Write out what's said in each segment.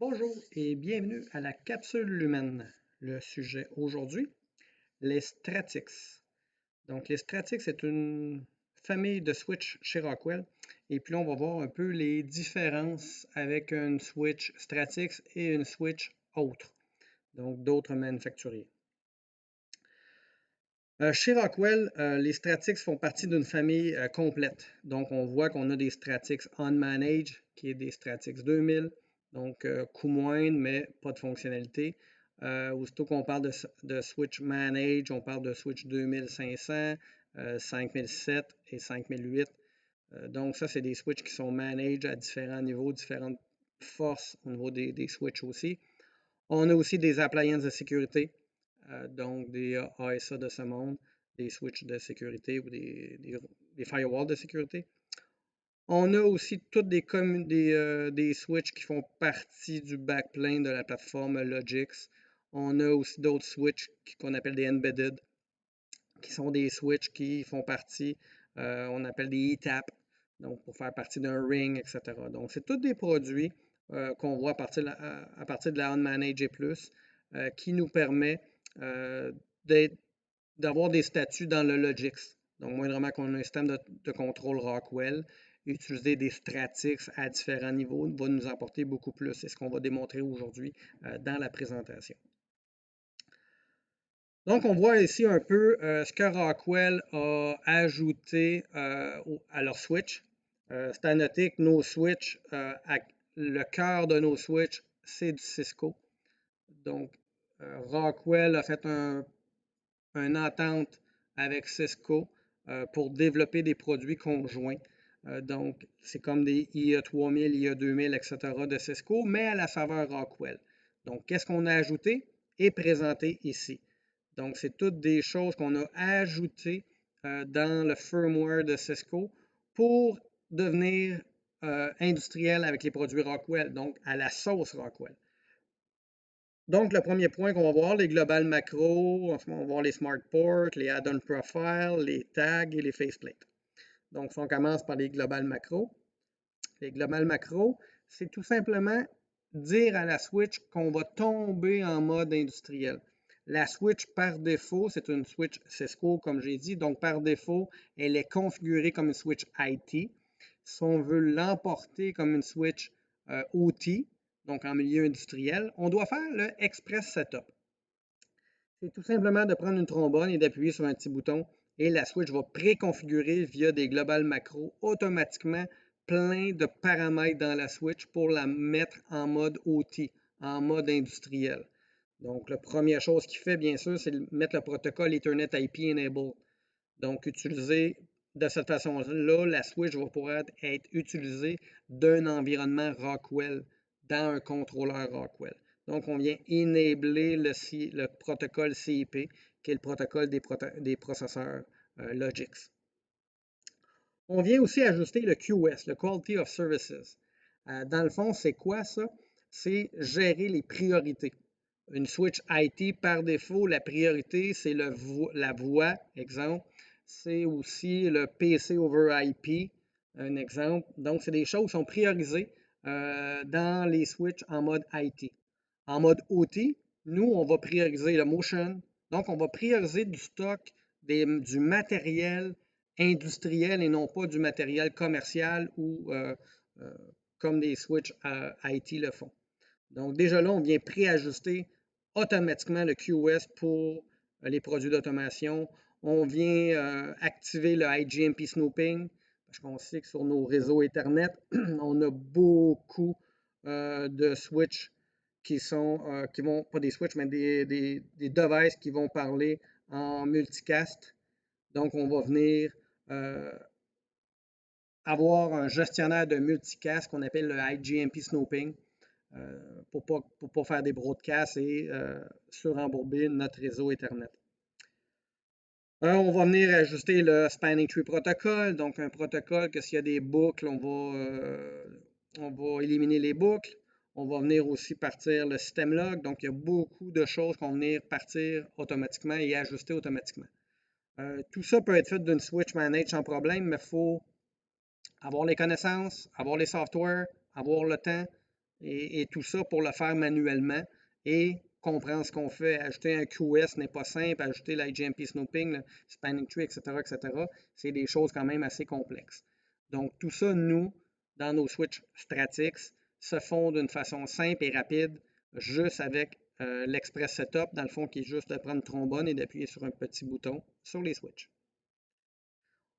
Bonjour et bienvenue à la capsule Lumen. Le sujet aujourd'hui, les Stratix. Donc, les Stratix, c'est une famille de switch chez Rockwell. Et puis là, on va voir un peu les différences avec une switch Stratix et une switch autre, donc d'autres manufacturiers. Chez Rockwell, les Stratix font partie d'une famille complète. Donc, on voit qu'on a des Stratix on-manage, qui est des Stratix 2000, donc coût moindre, mais pas de fonctionnalité. Aussitôt qu'on parle de Switch Manage, on parle de Switch 2500, 5007 et 5008. Donc, ça, c'est des switches qui sont managed à différents niveaux, différentes forces au niveau des switches aussi. On a aussi des appliances de sécurité, donc des ASA de ce monde, des switches de sécurité ou des firewalls de sécurité. On a aussi toutes des switches qui font partie du backplane de la plateforme Logix. On a aussi d'autres switches qu'on appelle des embedded, qui sont des switches qui font partie, on appelle des ETAP, donc pour faire partie d'un ring, etc. Donc, c'est tous des produits qu'on voit à partir de la On-Manage et plus, qui nous permet d'avoir des statuts dans le Logix. Donc, moindrement qu'on a un système de contrôle Rockwell, utiliser des Stratix à différents niveaux va nous apporter beaucoup plus. C'est ce qu'on va démontrer aujourd'hui dans la présentation. Donc, on voit ici un peu ce que Rockwell a ajouté à leur switch. C'est à noter que nos switches, le cœur de nos switches, c'est du Cisco. Donc, Rockwell a fait une entente avec Cisco pour développer des produits conjoints. Donc, c'est comme des IA3000, IA2000, etc. de Cisco, mais à la saveur Rockwell. Donc, qu'est-ce qu'on a ajouté et présenté ici? Donc, c'est toutes des choses qu'on a ajoutées dans le firmware de Cisco pour devenir industriel avec les produits Rockwell, donc à la sauce Rockwell. Donc, le premier point qu'on va voir, les global macro, on va voir les smart ports, les add-on profiles, les tags et les faceplates. Donc, si on commence par les global macro, les global macro, c'est tout simplement dire à la switch qu'on va tomber en mode industriel. La switch, par défaut, c'est une switch Cisco, comme j'ai dit. Donc, par défaut, elle est configurée comme une switch IT. Si on veut l'emporter comme une switch OT, donc en milieu industriel, on doit faire le Express Setup. C'est tout simplement de prendre une trombone et d'appuyer sur un petit bouton et la switch va préconfigurer via des global macro automatiquement plein de paramètres dans la switch pour la mettre en mode OT, en mode industriel. Donc, la première chose qu'il fait, bien sûr, c'est de mettre le protocole Ethernet IP Enable. Donc, utiliser de cette façon-là, la switch va pouvoir être utilisée d'un environnement Rockwell dans un contrôleur Rockwell. Donc, on vient enabler le protocole CIP, qui est le protocole des processeurs Logix. On vient aussi ajuster le QS, le Quality of Services. Dans le fond, c'est quoi ça? C'est gérer les priorités. Une switch IT, par défaut, la priorité, c'est la voix, exemple. C'est aussi le PC over IP, un exemple. Donc, c'est des choses qui sont priorisées dans les switches en mode IT. En mode OT, nous, on va prioriser le motion. Donc, on va prioriser du stock, du matériel industriel et non pas du matériel commercial ou comme des switches IT le font. Donc, déjà là, on vient préajuster automatiquement le QoS pour les produits d'automation. On vient activer le IGMP snooping parce qu'on sait que sur nos réseaux Ethernet, on a beaucoup de switches qui vont, pas des switches, mais des devices qui vont parler en multicast. Donc, on va venir avoir un gestionnaire de multicast qu'on appelle le IGMP snooping pour ne pas faire des broadcasts et surembourber notre réseau Ethernet. On va venir ajuster le Spanning Tree Protocol, donc un protocole que s'il y a des boucles, on va éliminer les boucles. On va venir aussi partir le système log, donc il y a beaucoup de choses qu'on va venir partir automatiquement et ajuster automatiquement. Tout ça peut être fait d'une switch manage sans problème, mais il faut avoir les connaissances, avoir les softwares, avoir le temps Et tout ça pour le faire manuellement et comprendre ce qu'on fait. Ajouter un QS n'est pas simple, ajouter l'IGMP snooping, le spanning tree, etc., etc., c'est des choses quand même assez complexes. Donc, tout ça, nous, dans nos switches Stratix, se font d'une façon simple et rapide, juste avec l'Express Setup, dans le fond, qui est juste de prendre le trombone et d'appuyer sur un petit bouton sur les switches.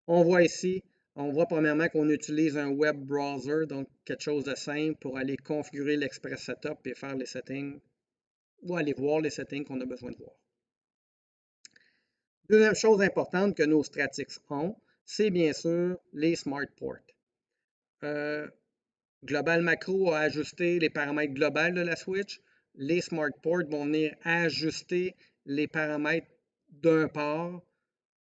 On voit ici, on voit premièrement qu'on utilise un web browser, donc quelque chose de simple pour aller configurer l'Express Setup et faire les settings, ou aller voir les settings qu'on a besoin de voir. Deuxième chose importante que nos Stratix ont, c'est bien sûr les Smart Ports. Global Macro a ajusté les paramètres globaux de la switch. Les Smart Ports vont venir ajuster les paramètres d'un port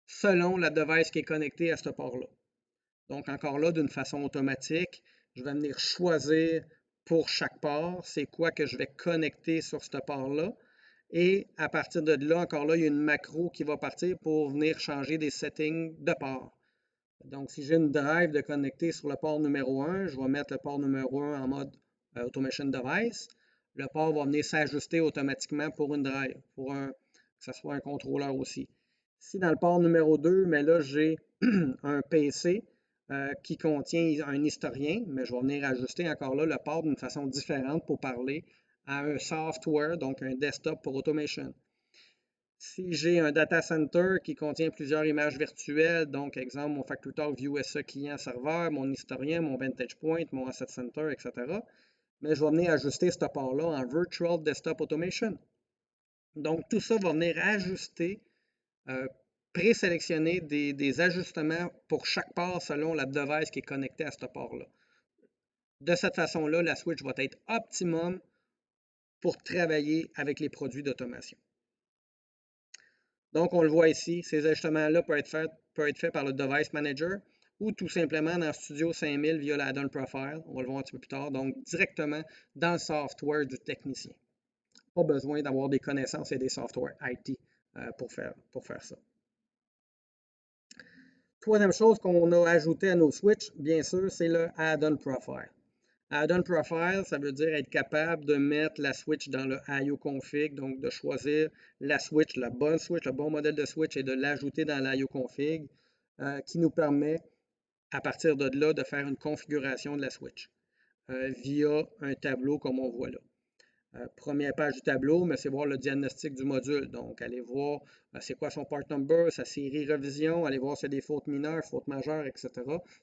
selon la device qui est connectée à ce port-là. Donc, encore là, d'une façon automatique, je vais venir choisir pour chaque port, c'est quoi que je vais connecter sur ce port-là. Et à partir de là, encore là, il y a une macro qui va partir pour venir changer des settings de port. Donc, si j'ai une drive de connecter sur le port numéro 1, je vais mettre le port numéro 1 en mode Automation Device. Le port va venir s'ajuster automatiquement pour une drive, que ce soit un contrôleur aussi. Si dans le port numéro 2, mais là, j'ai un PC qui contient un historien, mais je vais venir ajuster encore là le port d'une façon différente pour parler à un software, donc un desktop pour automation. Si j'ai un data center qui contient plusieurs images virtuelles, donc exemple mon FactoryTalk View SE client-serveur, mon historien, mon Vantage Point, mon Asset Center, etc., mais je vais venir ajuster ce port-là en Virtual Desktop Automation. Donc tout ça va venir ajuster, présélectionner des ajustements pour chaque port selon la device qui est connectée à ce port-là. De cette façon-là, la switch va être optimum pour travailler avec les produits d'automation. Donc, on le voit ici, ces ajustements-là peuvent être faits par le Device Manager ou tout simplement dans Studio 5000 via l'add-on Profile. On va le voir un petit peu plus tard. Donc, directement dans le software du technicien. Pas besoin d'avoir des connaissances et des softwares IT pour faire ça. Troisième chose qu'on a ajouté à nos switches, bien sûr, c'est le Add-on Profile. Add-on Profile, ça veut dire être capable de mettre la switch dans le IO config, donc de choisir la switch, la bonne switch, le bon modèle de switch et de l'ajouter dans l'IO config, qui nous permet, à partir de là, de faire une configuration de la switch via un tableau comme on voit là. Première page du tableau, mais c'est voir le diagnostic du module. Donc, allez voir c'est quoi son part number, sa série revision, allez voir s'il y a des fautes mineures, fautes majeures, etc.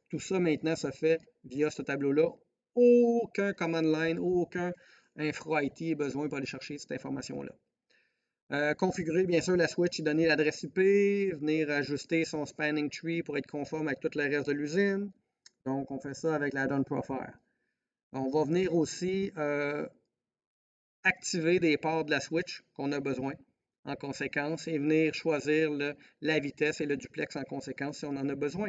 Tout ça maintenant se fait via ce tableau-là. Aucun command line, aucun infra IT est besoin pour aller chercher cette information-là. Configurer bien sûr la switch et donner l'adresse IP, venir ajuster son spanning tree pour être conforme avec tout le reste de l'usine. Donc, on fait ça avec l'add-on profile. On va venir aussi activer des ports de la switch qu'on a besoin en conséquence et venir choisir la vitesse et le duplex en conséquence si on en a besoin.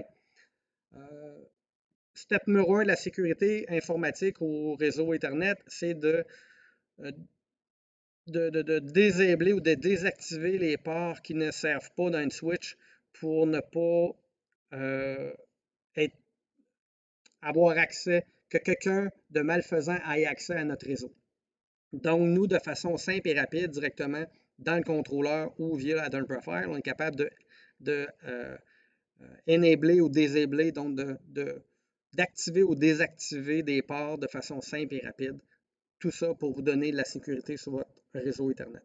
Step numéro 1 de la sécurité informatique au réseau Ethernet, c'est de désabler ou de désactiver les ports qui ne servent pas dans une switch pour ne pas avoir accès, que quelqu'un de malfaisant ait accès à notre réseau. Donc, nous, de façon simple et rapide, directement dans le contrôleur ou via l'add-on profile, on est capable de enabler ou désabler, donc d'activer ou désactiver des ports de façon simple et rapide. Tout ça pour vous donner de la sécurité sur votre réseau Ethernet.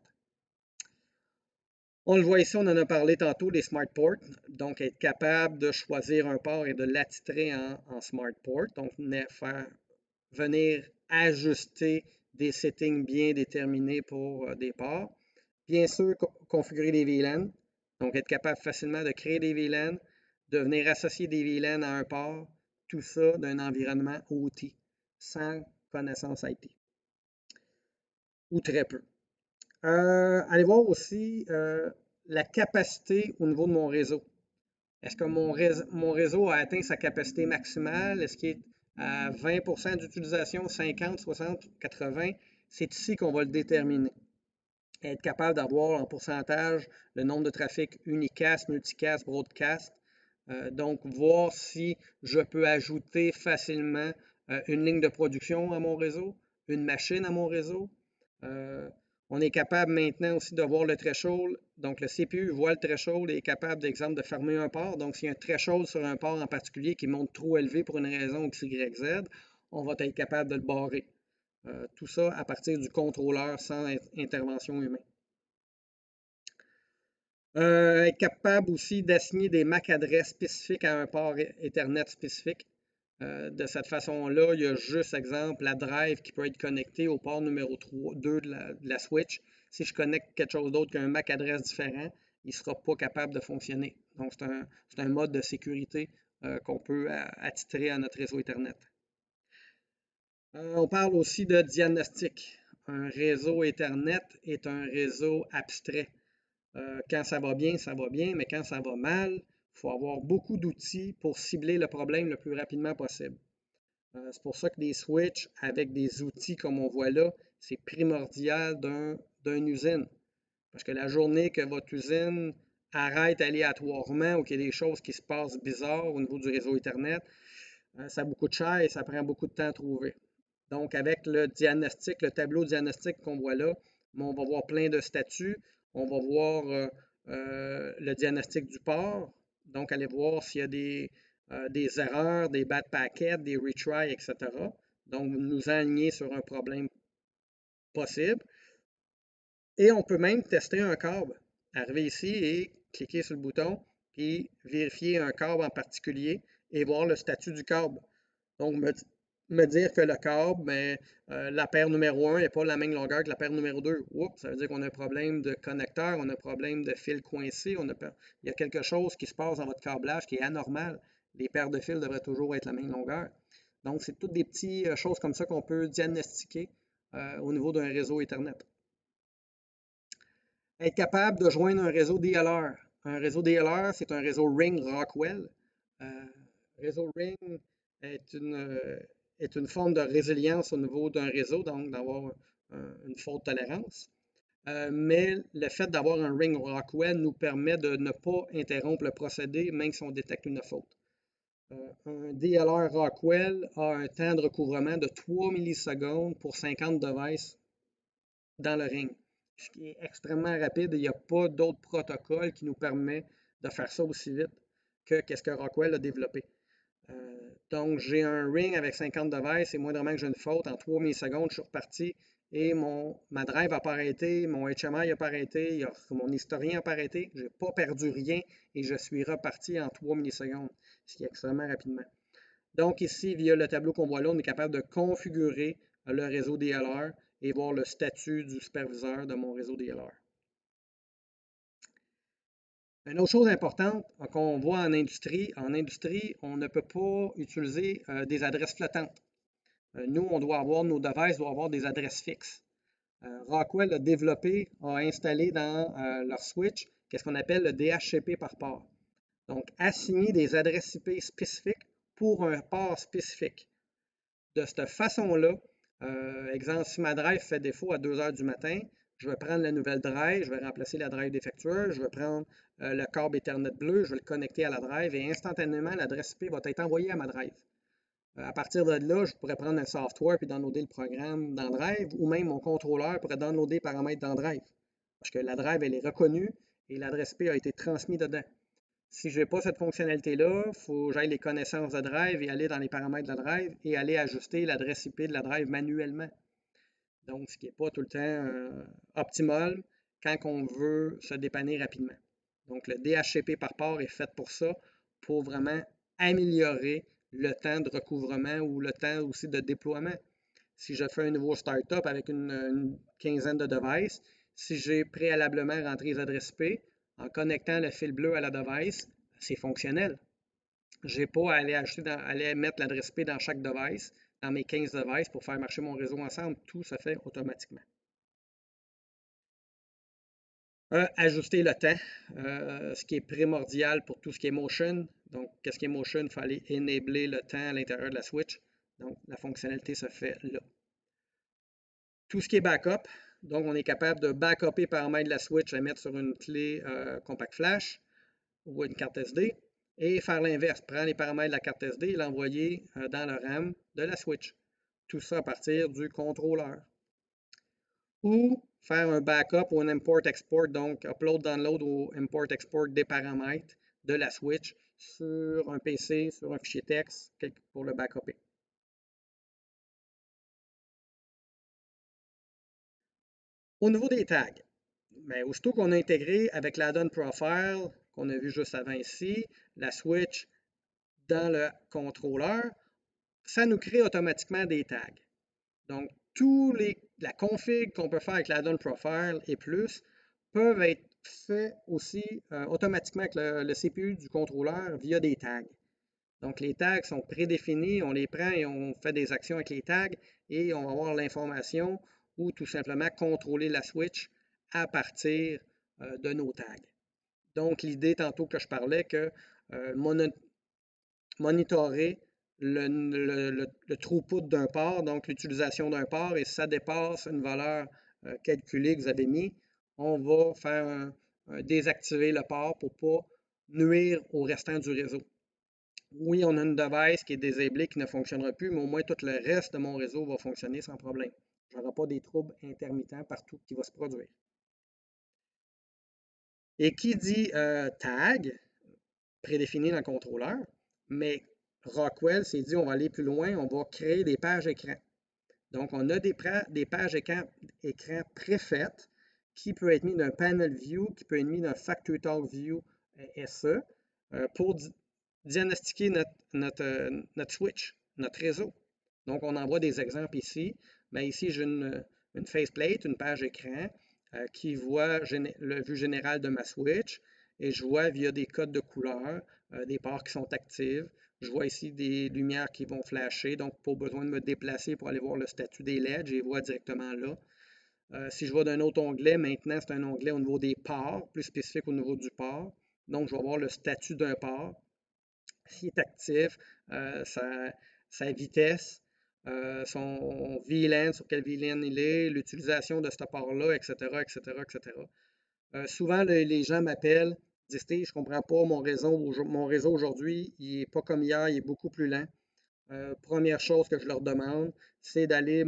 On le voit ici, on en a parlé tantôt, les Smart Ports. Donc, être capable de choisir un port et de l'attitrer en Smart Port. Donc, venir ajuster des settings bien déterminés pour des ports. Bien sûr, configurer des VLAN. Donc, être capable facilement de créer des VLAN, de venir associer des VLAN à un port. Tout ça d'un environnement OT, sans connaissance IT. Ou très peu. Allez voir aussi la capacité au niveau de mon réseau. Est-ce que mon réseau a atteint sa capacité maximale? Est-ce qu'il est à 20% d'utilisation, 50, 60, 80? C'est ici qu'on va le déterminer. Être capable d'avoir en pourcentage le nombre de trafic unicast, multicast, broadcast. Donc, voir si je peux ajouter facilement une ligne de production à mon réseau, une machine à mon réseau. On est capable maintenant aussi de voir le threshold. Donc, le CPU voit le threshold et est capable, d'exemple, de fermer un port. Donc, s'il y a un threshold sur un port en particulier qui monte trop élevé pour une raison X, Y, Z, on va être capable de le barrer. Tout ça à partir du contrôleur sans intervention humaine. Être capable aussi d'assigner des MAC adresses spécifiques à un port Ethernet spécifique. De cette façon-là, il y a juste, exemple, la drive qui peut être connectée au port numéro 2 de la switch. Si je connecte quelque chose d'autre qu'un MAC adresse différent, il ne sera pas capable de fonctionner. Donc, c'est un mode de sécurité qu'on peut attitrer à notre réseau Ethernet. On parle aussi de diagnostic. Un réseau Ethernet est un réseau abstrait. Quand ça va bien, mais quand ça va mal, il faut avoir beaucoup d'outils pour cibler le problème le plus rapidement possible. C'est pour ça que des switches avec des outils comme on voit là, c'est primordial d'une usine. Parce que la journée que votre usine arrête aléatoirement ou qu'il y a des choses qui se passent bizarres au niveau du réseau Ethernet, ça vous coûte cher et ça prend beaucoup de temps à trouver. Donc, avec le diagnostic, le tableau diagnostic qu'on voit là, on va voir plein de statuts. On va voir le diagnostic du port. Donc, aller voir s'il y a des erreurs, des bad packets, des retries, etc. Donc, nous aligner sur un problème possible. Et on peut même tester un câble. Arriver ici et cliquer sur le bouton, puis vérifier un câble en particulier et voir le statut du câble. Donc, me dire que le câble, ben, la paire numéro 1 n'est pas la même longueur que la paire numéro 2. Oups, ça veut dire qu'on a un problème de connecteur, on a un problème de fil coincé, il y a quelque chose qui se passe dans votre câblage qui est anormal. Les paires de fils devraient toujours être la même longueur. Donc, c'est toutes des petites choses comme ça qu'on peut diagnostiquer au niveau d'un réseau Ethernet. Être capable de joindre un réseau DLR. Un réseau DLR, c'est un réseau Ring-Rockwell. Réseau Ring est une forme de résilience au niveau d'un réseau, donc d'avoir une faute tolérance. Mais le fait d'avoir un Ring Rockwell nous permet de ne pas interrompre le procédé, même si on détecte une faute. Un DLR Rockwell a un temps de recouvrement de 3 millisecondes pour 50 devices dans le ring, ce qui est extrêmement rapide et il n'y a pas d'autre protocole qui nous permet de faire ça aussi vite que ce que Rockwell a développé. Donc, j'ai un ring avec 50 devices et moindrement que j'ai une faute, en 3 millisecondes, je suis reparti et ma drive n'a pas arrêté, mon HMI n'a pas arrêté, mon historien n'a pas arrêté, je n'ai pas perdu rien et je suis reparti en 3 millisecondes, ce qui est extrêmement rapidement. Donc, ici, via le tableau qu'on voit là, on est capable de configurer le réseau DLR et voir le statut du superviseur de mon réseau DLR. Une autre chose importante qu'on voit en industrie, on ne peut pas utiliser des adresses flottantes. Nous, on doit avoir, nos devices doivent avoir des adresses fixes. Rockwell a installé dans leur switch qu'est-ce qu'on appelle le DHCP par port. Donc, assigner des adresses IP spécifiques pour un port spécifique. De cette façon-là, exemple, si ma drive fait défaut à 2 heures du matin, je vais prendre la nouvelle drive, je vais remplacer la drive défectueuse, je vais prendre le câble Ethernet bleu, je vais le connecter à la drive et instantanément, l'adresse IP va être envoyée à ma drive. À partir de là, je pourrais prendre un software puis downloader le programme dans Drive ou même mon contrôleur pourrait downloader les paramètres dans Drive. Parce que la Drive, elle est reconnue et l'adresse IP a été transmise dedans. Si je n'ai pas cette fonctionnalité-là, il faut que j'aille les connaissances de Drive et aller dans les paramètres de la Drive et aller ajuster l'adresse IP de la Drive manuellement. Donc, ce qui n'est pas tout le temps optimal quand on veut se dépanner rapidement. Donc, le DHCP par port est fait pour ça, pour vraiment améliorer le temps de recouvrement ou le temps aussi de déploiement. Si je fais un nouveau startup avec une quinzaine de devices, si j'ai préalablement rentré les adresses IP, en connectant le fil bleu à la device, c'est fonctionnel. Je n'ai pas à aller mettre l'adresse IP dans chaque device, dans mes 15 devices pour faire marcher mon réseau ensemble. Tout se fait automatiquement. Ajuster le temps, ce qui est primordial pour tout ce qui est motion. Donc, qu'est-ce qui est motion? Il faut aller enabler le temps à l'intérieur de la switch. Donc, la fonctionnalité se fait là. Tout ce qui est backup, donc on est capable de backuper par paramètres de la switch, la mettre sur une clé compact flash ou une carte SD et faire l'inverse, prendre les paramètres de la carte SD et l'envoyer dans le RAM de la switch. tout ça à partir du contrôleur. Ou faire un backup ou un import-export, donc upload-download ou import-export des paramètres de la switch sur un PC, sur un fichier texte pour le backuper. Au niveau des tags, bien, aussitôt qu'on a intégré avec l'add-on profile qu'on a vu juste avant ici, la switch dans le contrôleur, ça nous crée automatiquement des tags. Donc, la config qu'on peut faire avec l'add-on profile et plus peuvent être faits aussi automatiquement avec le CPU du contrôleur via des tags. Donc, les tags sont prédéfinis, on les prend et on fait des actions avec les tags et on va avoir l'information ou tout simplement contrôler la switch à partir de nos tags. Donc, l'idée tantôt que je parlais que monitorer le throughput d'un port, donc l'utilisation d'un port, et si ça dépasse une valeur calculée que vous avez mis, on va faire désactiver le port pour ne pas nuire au restant du réseau. Oui, on a une device qui est disablée, qui ne fonctionnera plus, mais au moins tout le reste de mon réseau va fonctionner sans problème. Je n'aurai pas des troubles intermittents partout qui vont se produire. Et qui dit tag, prédéfini dans le contrôleur, mais Rockwell s'est dit on va aller plus loin, on va créer des pages écran. Donc, on a des pages écran préfaites qui peut être mis d'un panel view, qui peut être mis d'un factory talk view SE pour diagnostiquer notre switch, notre réseau. Donc, on envoie des exemples ici. Mais ici, j'ai une faceplate, une page écran qui voit le vue générale de ma switch et je vois via des codes de couleurs des ports qui sont actifs. Je vois ici des lumières qui vont flasher, donc pas besoin de me déplacer pour aller voir le statut des LED, je les vois directement là. Si je vais d'un autre onglet, maintenant c'est un onglet au niveau des ports, plus spécifique au niveau du port. Donc je vais voir le statut d'un port, s'il est actif, sa vitesse, son VLAN, sur quel VLAN il est, l'utilisation de ce port-là, etc., etc., etc. Souvent, les gens m'appellent, disent je ne comprends pas mon réseau aujourd'hui, il n'est pas comme hier, il est beaucoup plus lent. Première chose que je leur demande, c'est d'aller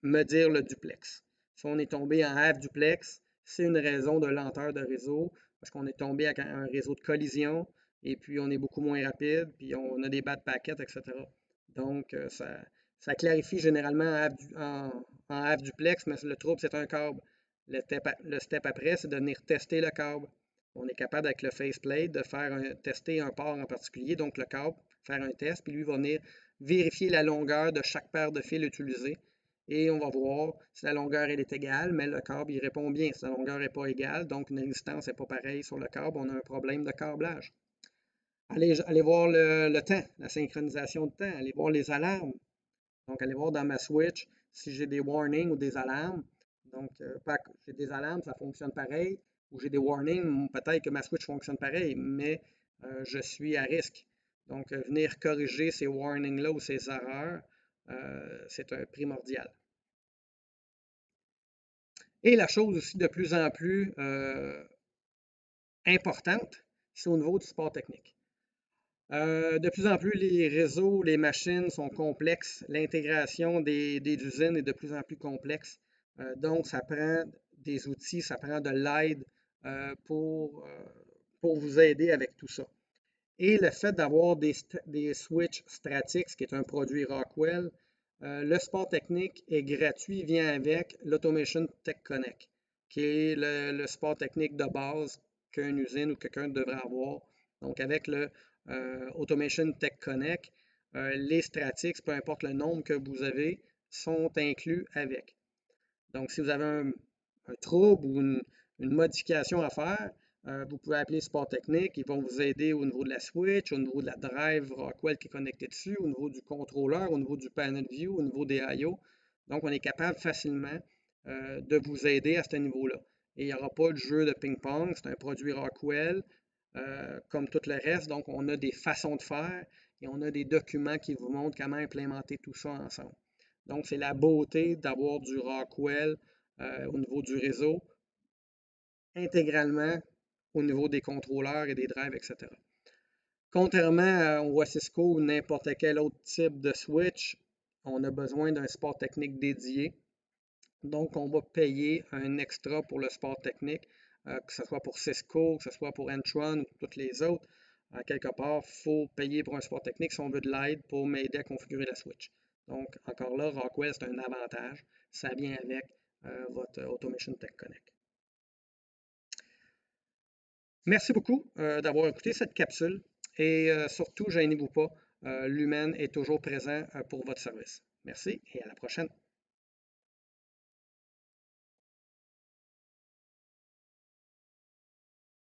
me dire le duplex. Si on est tombé en half duplex, c'est une raison de lenteur de réseau, parce qu'on est tombé avec un réseau de collision, et puis on est beaucoup moins rapide, puis on a des bad packets, etc. Donc, ça clarifie généralement en half duplex, mais le trouble, c'est un câble. Le step après, c'est de venir tester le câble. On est capable, avec le faceplate, de tester un port en particulier, donc le câble, faire un test, puis lui va venir vérifier la longueur de chaque paire de fils utilisée. Et on va voir si la longueur elle est égale, mais le câble il répond bien. Si la longueur n'est pas égale, donc une résistance n'est pas pareille sur le câble, on a un problème de câblage. Allez voir le temps, la synchronisation de temps, allez voir les alarmes. Donc, allez voir dans ma switch si j'ai des warnings ou des alarmes. Donc, j'ai des alarmes, ça fonctionne pareil, ou j'ai des warnings, peut-être que ma switch fonctionne pareil, mais je suis à risque. Donc, venir corriger ces warnings-là ou ces erreurs, c'est un primordial. Et la chose aussi de plus en plus importante, c'est au niveau du support technique. De plus en plus, les réseaux, les machines sont complexes. L'intégration des usines est de plus en plus complexe. Donc, ça prend des outils, ça prend de l'aide pour vous aider avec tout ça. Et le fait d'avoir des switches Stratix, qui est un produit Rockwell, le support technique est gratuit, vient avec l'Automation Tech Connect, qui est le support technique de base qu'une usine ou quelqu'un devrait avoir. Donc, avec le Automation Tech Connect, les Stratix, peu importe le nombre que vous avez, sont inclus avec. Donc, si vous avez un trouble ou une modification à faire, vous pouvez appeler Support Technique. Ils vont vous aider au niveau de la switch, au niveau de la drive Rockwell qui est connectée dessus, au niveau du contrôleur, au niveau du panel view, au niveau des I/O. Donc, on est capable facilement de vous aider à ce niveau-là. Et il n'y aura pas de jeu de ping-pong. C'est un produit Rockwell comme tout le reste. Donc, on a des façons de faire et on a des documents qui vous montrent comment implémenter tout ça ensemble. Donc, c'est la beauté d'avoir du Rockwell au niveau du réseau, intégralement au niveau des contrôleurs et des drives, etc. Contrairement au Cisco ou n'importe quel autre type de switch, on a besoin d'un support technique dédié. Donc, on va payer un extra pour le support technique, que ce soit pour Cisco, que ce soit pour Entron ou toutes les autres. Quelque part, il faut payer pour un support technique si on veut de l'aide pour m'aider à configurer la switch. Donc, encore là, Rockwell, c'est un avantage. Ça vient avec votre Automation Tech Connect. Merci beaucoup d'avoir écouté cette capsule et surtout, gênez-vous pas, l'humaine est toujours présent pour votre service. Merci et à la prochaine.